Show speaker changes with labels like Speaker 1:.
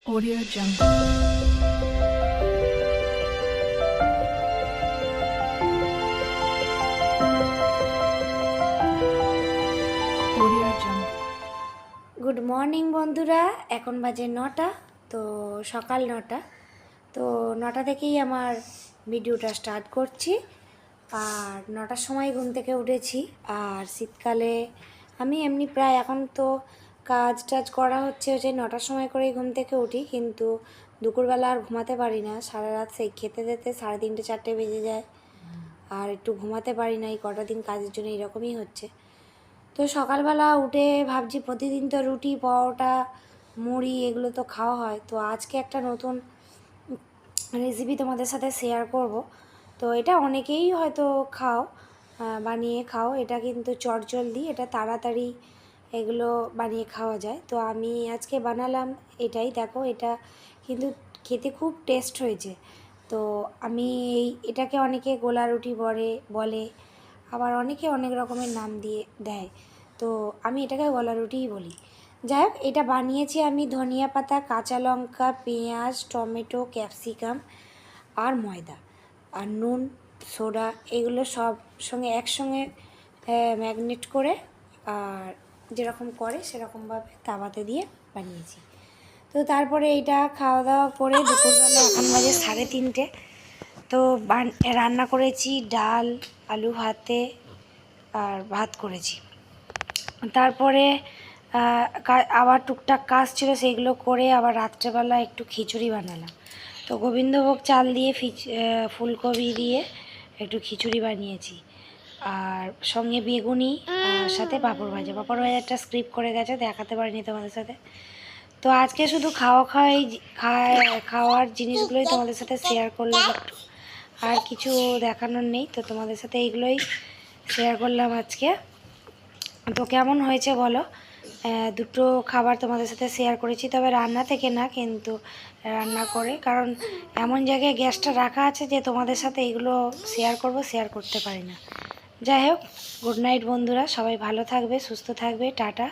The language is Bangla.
Speaker 1: Audio Jungle. Audio Jungle.
Speaker 2: Good morning বন্ধুরা, এখন বাজে 9টা। তো সকাল 9টা। তো 9টা থেকেই আমার ভিডিওটা স্টার্ট করছি। আর 9টার সময় ঘুম থেকে উঠেছি। আর শীতকালে আমি এমনি প্রায় এখন তো কাজ টাজ করা হচ্ছে 9টার সময় করেই ঘুম থেকে উঠি, কিন্তু দুপুরবেলা আর ঘুমাতে পারি না। সারা রাত সেই খেতে খেতে 3:30 4টে বেজে যায়। আর একটু ঘুমাতে পারি না, এই কটা দিন কাজের জন্য এরকমই হচ্ছে। তো সকালবেলা উঠে ভাবছি প্রতিদিন তো রুটি পরোটা মুড়ি এগুলো তো খাওয়া হয়, তো আজকে একটা নতুন রেসিপি তোমাদের সাথে শেয়ার করব। তো এটা অনেকেই হয়তো বানিয়ে খাও, এটা কিন্তু চটজলদি, এটা তাড়াতাড়ি এগুলো বানিয়ে খাওয়া যায়। তো আমি আজকে বানালাম এটাই, দেখো এটা কিন্তু খেতে খুব টেস্ট হয়েছে। তো আমি এটাকে অনেকে গোলা রুটি বলে, আবার অনেকে অনেক রকমের নাম দিয়ে দেয়। তো আমি এটাকে গলা রুটিই বলি। যাই হোক, এটা বানিয়েছি আমি ধনিয়া পাতা, কাঁচা লঙ্কা, পেঁয়াজ, টমেটো, ক্যাপসিকাম আর ময়দা আর নুন, সোডা এগুলো সব সঙ্গে একসঙ্গে ম্যাগনেট করে, আর যেরকম করে সেরকমভাবে তাওয়াতে দিয়ে বানিয়েছি। তো তারপরে এটা খাওয়া দাওয়া করে দুপুরবেলা এখন বাজে 3:30। তো রান্না করেছি ডাল, আলু ভাতে আর ভাত করেছি। তারপরে আবার টুকটাক কাজ ছিল, সেইগুলো করে আবার রাত্রেবেলা একটু খিচুড়ি বানালাম। তো গোবিন্দভোগ চাল দিয়ে ফুলকপি দিয়ে একটু খিচুড়ি বানিয়েছি। আর সঙ্গে বেগুনি, আর সাথে পাঁপড় ভাজাটা স্ক্রিপ করে গেছে, দেখাতে পারিনি তোমাদের সাথে। তো আজকে শুধু খাওয়ার জিনিসগুলোই তোমাদের সাথে শেয়ার করলাম একটু, আর কিছু দেখানোর নেই। তো তোমাদের সাথে এইগুলোই শেয়ার করলাম আজকে। তো কেমন হয়েছে বলো। দুটো খাবার তোমাদের সাথে শেয়ার করেছি, তবে রান্না থেকে না, কিন্তু রান্না করে, কারণ এমন জায়গায় গ্যাসটা রাখা আছে যে তোমাদের সাথে এগুলো শেয়ার করতে পারি না। যাই হোক, গুড নাইট বন্ধুরা, সবাই ভালো থাকবে, সুস্থ থাকবে, টাটা।